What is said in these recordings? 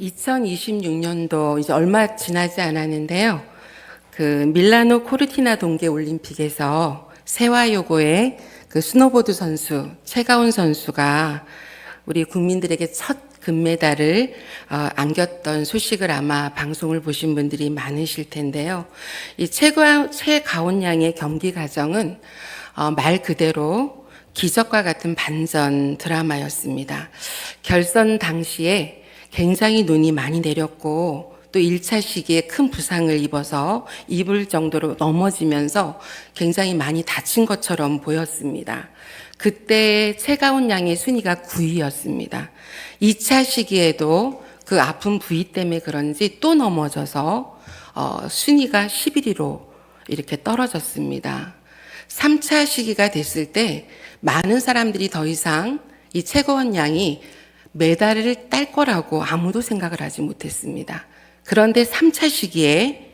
2026년도 이제 얼마 지나지 않았는데요. 그 밀라노 코르티나 동계 올림픽에서 세화요고의 그 스노보드 선수 최가운 선수가 우리 국민들에게 첫 금메달을 안겼던 소식을 아마 방송을 보신 분들이 많으실 텐데요. 이 최가운 양의 경기 과정은 말 그대로 기적과 같은 반전 드라마였습니다. 결선 당시에 굉장히 눈이 많이 내렸고 또 1차 시기에 큰 부상을 입어서 입을 정도로 넘어지면서 굉장히 많이 다친 것처럼 보였습니다. 그때 최가운 양의 순위가 9위였습니다. 2차 시기에도 그 아픈 부위 때문에 그런지 또 넘어져서 순위가 11위로 이렇게 떨어졌습니다. 3차 시기가 됐을 때 많은 사람들이 더 이상 이 최가운 양이 메달을 딸 거라고 아무도 생각을 하지 못했습니다. 그런데 3차 시기에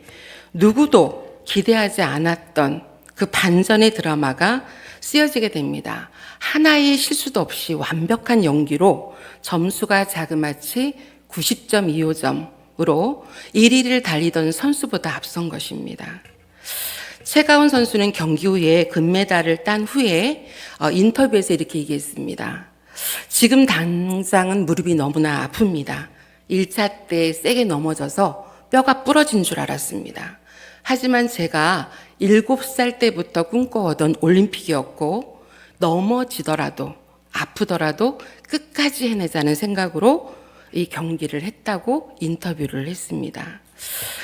누구도 기대하지 않았던 그 반전의 드라마가 쓰여지게 됩니다. 하나의 실수도 없이 완벽한 연기로 점수가 자그마치 90.25점으로 1위를 달리던 선수보다 앞선 것입니다. 최가운 선수는 경기 후에 금메달을 딴 후에 인터뷰에서 이렇게 얘기했습니다. 지금 당장은 무릎이 너무나 아픕니다. 1차 때 세게 넘어져서 뼈가 부러진 줄 알았습니다. 하지만 제가 7살 때부터 꿈꿔오던 올림픽이었고 넘어지더라도 아프더라도 끝까지 해내자는 생각으로 이 경기를 했다고 인터뷰를 했습니다.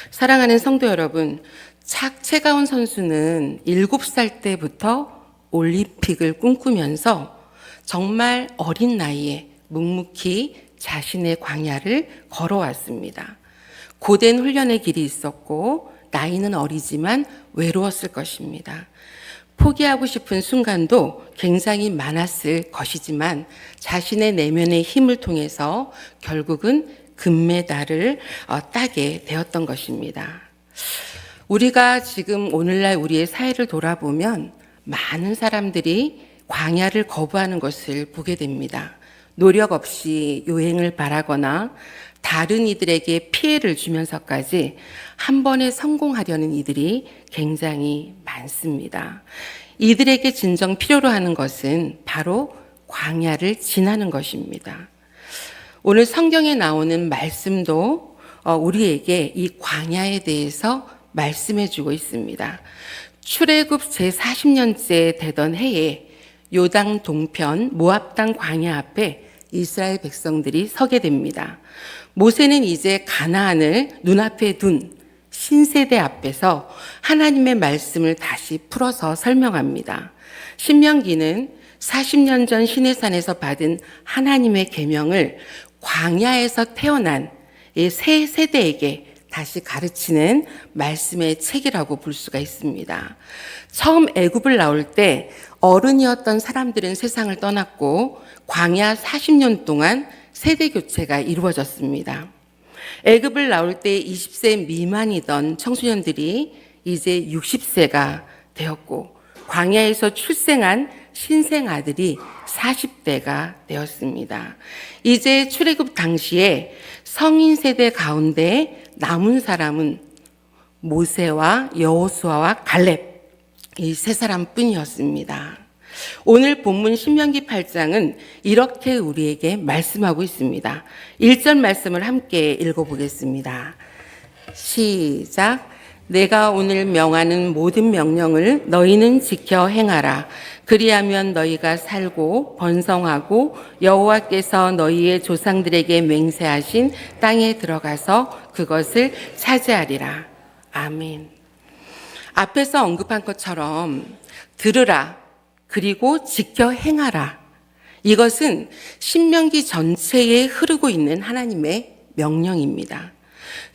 사랑하는 성도 여러분, 최가운 선수는 7살 때부터 올림픽을 꿈꾸면서 정말 어린 나이에 묵묵히 자신의 광야를 걸어왔습니다. 고된 훈련의 길이 있었고 나이는 어리지만 외로웠을 것입니다. 포기하고 싶은 순간도 굉장히 많았을 것이지만 자신의 내면의 힘을 통해서 결국은 금메달을 따게 되었던 것입니다. 우리가 지금 오늘날 우리의 사회를 돌아보면 많은 사람들이 광야를 거부하는 것을 보게 됩니다. 노력 없이 요행을 바라거나 다른 이들에게 피해를 주면서까지 한 번에 성공하려는 이들이 굉장히 많습니다. 이들에게 진정 필요로 하는 것은 바로 광야를 지나는 것입니다. 오늘 성경에 나오는 말씀도 우리에게 이 광야에 대해서 말씀해 주고 있습니다. 출애굽 제40년째 되던 해에 요단 동편 모압 땅 광야 앞에 이스라엘 백성들이 서게 됩니다. 모세는 이제 가나안을 눈앞에 둔 신세대 앞에서 하나님의 말씀을 다시 풀어서 설명합니다. 신명기는 40년 전 시내산에서 받은 하나님의 계명을 광야에서 태어난 이 새 세대에게 다시 가르치는 말씀의 책이라고 볼 수가 있습니다. 처음 애굽을 나올 때 어른이었던 사람들은 세상을 떠났고 광야 40년 동안 세대 교체가 이루어졌습니다. 애굽을 나올 때 20세 미만이던 청소년들이 이제 60세가 되었고 광야에서 출생한 신생 아들이 40대가 되었습니다. 이제 출애굽 당시에 성인 세대 가운데 남은 사람은 모세와 여호수아와 갈렙 이 세 사람뿐이었습니다. 오늘 본문 신명기 8장은 이렇게 우리에게 말씀하고 있습니다. 1절 말씀을 함께 읽어보겠습니다. 시작. 내가 오늘 명하는 모든 명령을 너희는 지켜 행하라. 그리하면 너희가 살고 번성하고 여호와께서 너희의 조상들에게 맹세하신 땅에 들어가서 그것을 차지하리라. 아멘. 앞에서 언급한 것처럼 들으라 그리고 지켜 행하라. 이것은 신명기 전체에 흐르고 있는 하나님의 명령입니다.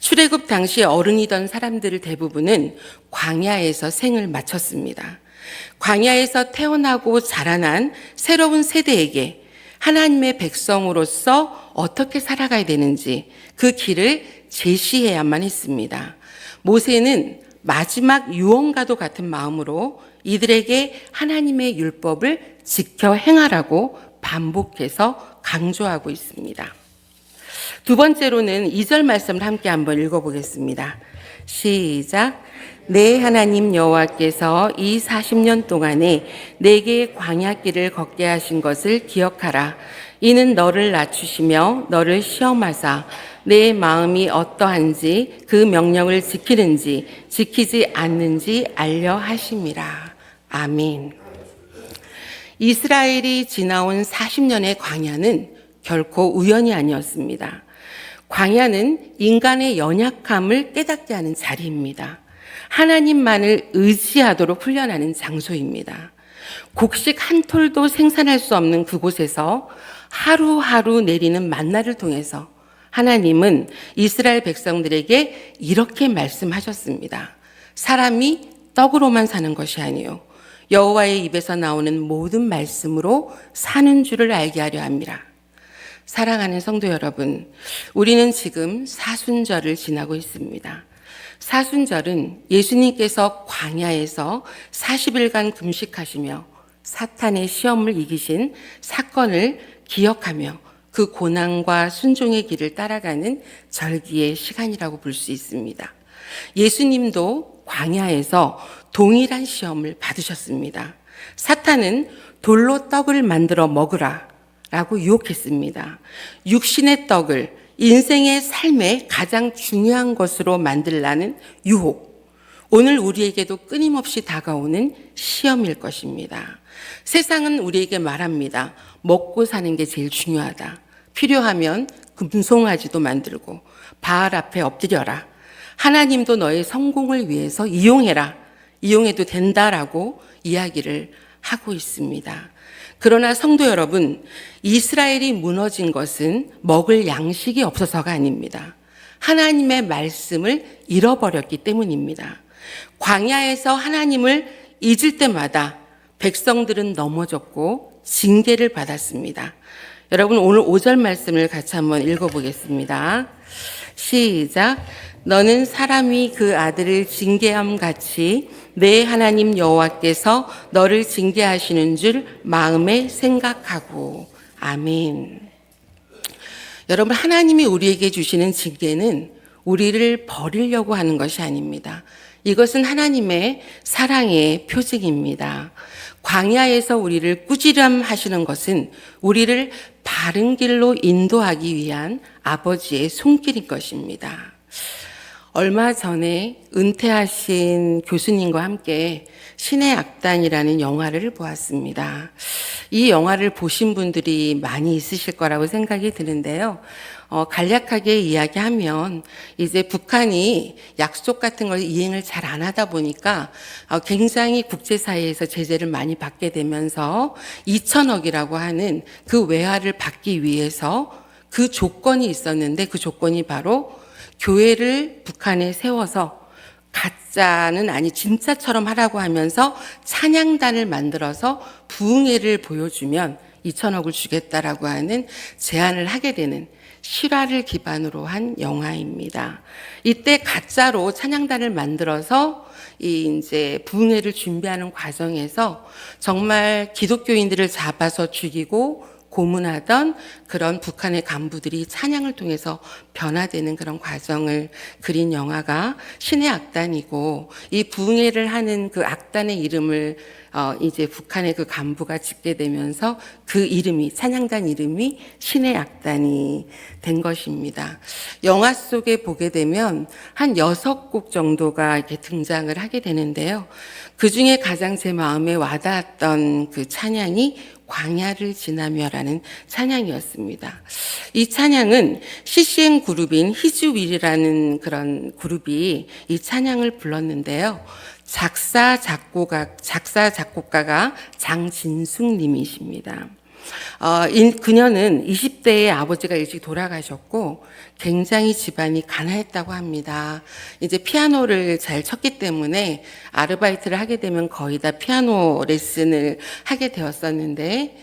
출애굽 당시 어른이던 사람들 대부분은 광야에서 생을 마쳤습니다. 광야에서 태어나고 자라난 새로운 세대에게 하나님의 백성으로서 어떻게 살아가야 되는지 그 길을 제시해야만 했습니다. 모세는 마지막 유언과도 같은 마음으로 이들에게 하나님의 율법을 지켜 행하라고 반복해서 강조하고 있습니다. 두 번째로는 2절 말씀을 함께 한번 읽어보겠습니다. 시작. 내 하나님 여호와께서 이 40년 동안에 내게 광야길을 걷게 하신 것을 기억하라. 이는 너를 낮추시며 너를 시험하사 내 마음이 어떠한지 그 명령을 지키는지 지키지 않는지 알려 하심이라. 아멘. 이스라엘이 지나온 40년의 광야는 결코 우연이 아니었습니다. 광야는 인간의 연약함을 깨닫게 하는 자리입니다. 하나님만을 의지하도록 훈련하는 장소입니다. 곡식 한 톨도 생산할 수 없는 그곳에서 하루하루 내리는 만나를 통해서 하나님은 이스라엘 백성들에게 이렇게 말씀하셨습니다. 사람이 떡으로만 사는 것이 아니요 여호와의 입에서 나오는 모든 말씀으로 사는 줄을 알게 하려 함이라. 사랑하는 성도 여러분, 우리는 지금 사순절을 지나고 있습니다. 사순절은 예수님께서 광야에서 40일간 금식하시며 사탄의 시험을 이기신 사건을 기억하며 그 고난과 순종의 길을 따라가는 절기의 시간이라고 볼 수 있습니다. 예수님도 광야에서 동일한 시험을 받으셨습니다. 사탄은 돌로 떡을 만들어 먹으라 라고 유혹했습니다. 육신의 떡을 인생의 삶의 가장 중요한 것으로 만들라는 유혹. 오늘 우리에게도 끊임없이 다가오는 시험일 것입니다. 세상은 우리에게 말합니다. 먹고 사는 게 제일 중요하다. 필요하면 금송아지도 만들고 바알 앞에 엎드려라. 하나님도 너의 성공을 위해서 이용해라. 이용해도 된다라고 이야기를 하고 있습니다. 그러나 성도 여러분, 이스라엘이 무너진 것은 먹을 양식이 없어서가 아닙니다. 하나님의 말씀을 잃어버렸기 때문입니다. 광야에서 하나님을 잊을 때마다 백성들은 넘어졌고 징계를 받았습니다. 여러분, 오늘 5절 말씀을 같이 한번 읽어보겠습니다. 시작. 너는 사람이 그 아들을 징계함 같이 내 하나님 여호와께서 너를 징계하시는 줄 마음에 생각하고. 아멘. 여러분, 하나님이 우리에게 주시는 징계는 우리를 버리려고 하는 것이 아닙니다. 이것은 하나님의 사랑의 표징입니다. 광야에서 우리를 꾸지람하시는 것은 우리를 바른 길로 인도하기 위한 아버지의 손길인 것입니다. 얼마 전에 은퇴하신 교수님과 함께 신의 악단이라는 영화를 보았습니다. 이 영화를 보신 분들이 많이 있으실 거라고 생각이 드는데요. 간략하게 이야기하면 이제 북한이 약속 같은 걸 이행을 잘 안 하다 보니까 굉장히 국제사회에서 제재를 많이 받게 되면서 2천억이라고 하는 그 외화를 받기 위해서 그 조건이 있었는데 그 조건이 바로 교회를 북한에 세워서 가짜는 아니 진짜처럼 하라고 하면서 찬양단을 만들어서 부흥회를 보여주면 2천억을 주겠다라고 하는 제안을 하게 되는 실화를 기반으로 한 영화입니다. 이때 가짜로 찬양단을 만들어서 이제 부흥회를 준비하는 과정에서 정말 기독교인들을 잡아서 죽이고 고문하던 그런 북한의 간부들이 찬양을 통해서 변화되는 그런 과정을 그린 영화가 신의 악단이고, 이 부흥회를 하는 그 악단의 이름을 이제 북한의 그 간부가 짓게 되면서 그 이름이, 찬양단 이름이 신의 악단이 된 것입니다. 영화 속에 보게 되면 한 6곡 정도가 이렇게 등장을 하게 되는데요. 그 중에 가장 제 마음에 와닿았던 그 찬양이 광야를 지나며라는 찬양이었습니다. 이 찬양은 CCM 그룹인 히즈윌이라는 그런 그룹이 이 찬양을 불렀는데요. 작사 작곡가가 장진숙 님이십니다. 그녀는 20대에 아버지가 일찍 돌아가셨고 굉장히 집안이 가난했다고 합니다. 이제 피아노를 잘 쳤기 때문에 아르바이트를 하게 되면 거의 다 피아노 레슨을 하게 되었었는데,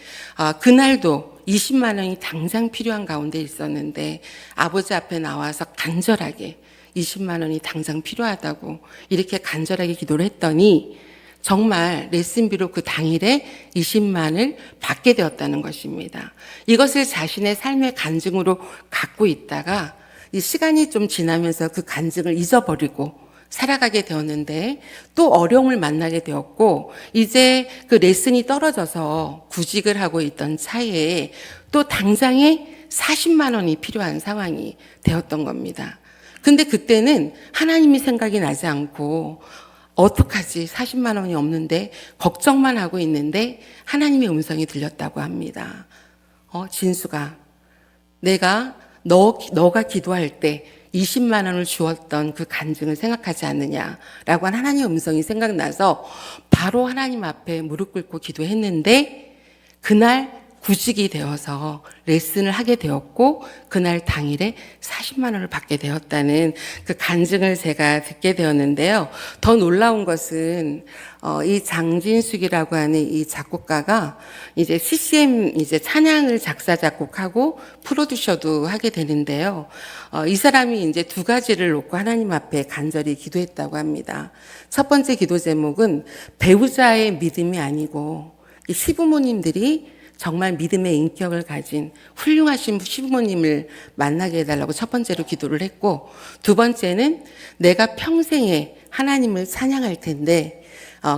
그날도 20만 원이 당장 필요한 가운데 있었는데 아버지 앞에 나와서 간절하게 20만 원이 당장 필요하다고 이렇게 간절하게 기도를 했더니 정말 레슨비로 그 당일에 20만을 받게 되었다는 것입니다. 이것을 자신의 삶의 간증으로 갖고 있다가 이 시간이 좀 지나면서 그 간증을 잊어버리고 살아가게 되었는데 또 어려움을 만나게 되었고 이제 그 레슨이 떨어져서 구직을 하고 있던 차에 또 당장에 40만 원이 필요한 상황이 되었던 겁니다. 근데 그때는 하나님이 생각이 나지 않고 어떡하지? 40만 원이 없는데 걱정만 하고 있는데 하나님의 음성이 들렸다고 합니다. 진수가 너가 기도할 때 20만 원을 주었던 그 간증을 생각하지 않느냐라고 한 하나님의 음성이 생각나서 바로 하나님 앞에 무릎 꿇고 기도했는데 그날 구직이 되어서 레슨을 하게 되었고 그날 당일에 40만 원을 받게 되었다는 그 간증을 제가 듣게 되었는데요. 더 놀라운 것은 이 장진숙이라고 하는 이 작곡가가 이제 CCM 이제 찬양을 작사 작곡하고 프로듀서도 하게 되는데요. 이 사람이 이제 두 가지를 놓고 하나님 앞에 간절히 기도했다고 합니다. 첫 번째 기도 제목은 배우자의 믿음이 아니고 이 시부모님들이 정말 믿음의 인격을 가진 훌륭하신 시부모님을 만나게 해달라고 첫 번째로 기도를 했고 두 번째는 내가 평생에 하나님을 찬양할 텐데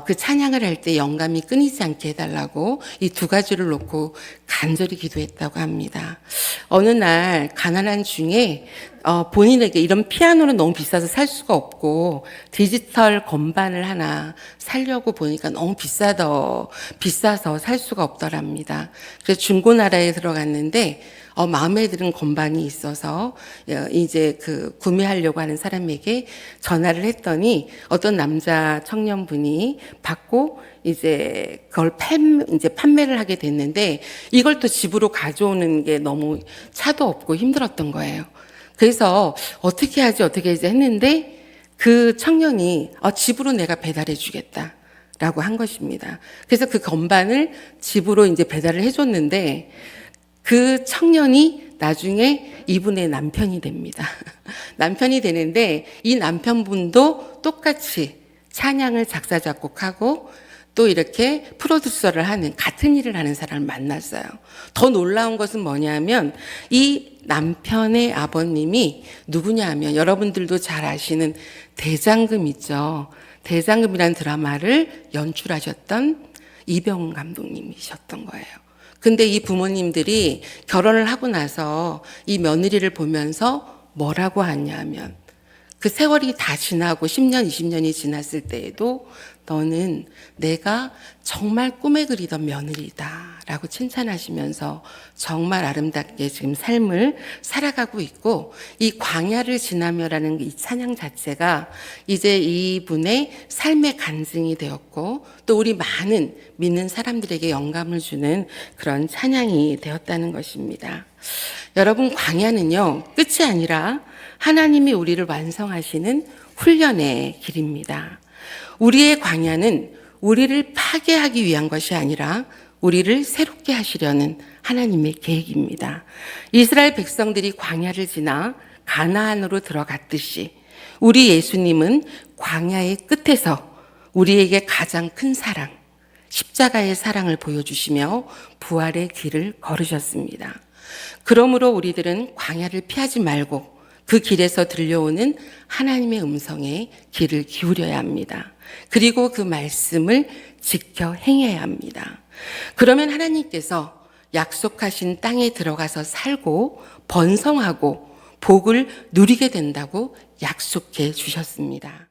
그 찬양을 할 때 영감이 끊이지 않게 해달라고 이 두 가지를 놓고 간절히 기도했다고 합니다. 어느 날 가난한 중에 본인에게 이런 피아노는 너무 비싸서 살 수가 없고 디지털 건반을 하나 사려고 보니까 너무 비싸서 살 수가 없더랍니다. 그래서 중고나라에 들어갔는데 마음에 드는 건반이 있어서 이제 그 구매하려고 하는 사람에게 전화를 했더니 어떤 남자 청년분이 받고 이제 그걸 이제 판매를 하게 됐는데 이걸 또 집으로 가져오는 게 너무 차도 없고 힘들었던 거예요. 그래서 어떻게 하지 했는데 그 청년이 집으로 내가 배달해 주겠다. 라고 한 것입니다. 그래서 그 건반을 집으로 이제 배달을 해줬는데 그 청년이 나중에 이분의 남편이 됩니다. 남편이 되는데 이 남편분도 똑같이 찬양을 작사 작곡하고 또 이렇게 프로듀서를 하는 같은 일을 하는 사람을 만났어요. 더 놀라운 것은 뭐냐면 이 남편의 아버님이 누구냐 하면 여러분들도 잘 아시는 대장금 있죠. 대장금이라는 드라마를 연출하셨던 이병헌 감독님이셨던 거예요. 근데 이 부모님들이 결혼을 하고 나서 이 며느리를 보면서 뭐라고 하냐면 그 세월이 다 지나고 10년, 20년이 지났을 때에도 너는 내가 정말 꿈에 그리던 며느리다 라고 칭찬하시면서 정말 아름답게 지금 삶을 살아가고 있고 이 광야를 지나며라는 이 찬양 자체가 이제 이분의 삶의 간증이 되었고 또 우리 많은 믿는 사람들에게 영감을 주는 그런 찬양이 되었다는 것입니다. 여러분, 광야는요 끝이 아니라 하나님이 우리를 완성하시는 훈련의 길입니다. 우리의 광야는 우리를 파괴하기 위한 것이 아니라 우리를 새롭게 하시려는 하나님의 계획입니다. 이스라엘 백성들이 광야를 지나 가나안으로 들어갔듯이 우리 예수님은 광야의 끝에서 우리에게 가장 큰 사랑, 십자가의 사랑을 보여주시며 부활의 길을 걸으셨습니다. 그러므로 우리들은 광야를 피하지 말고 그 길에서 들려오는 하나님의 음성에 귀를 기울여야 합니다. 그리고 그 말씀을 지켜 행해야 합니다. 그러면 하나님께서 약속하신 땅에 들어가서 살고 번성하고 복을 누리게 된다고 약속해 주셨습니다.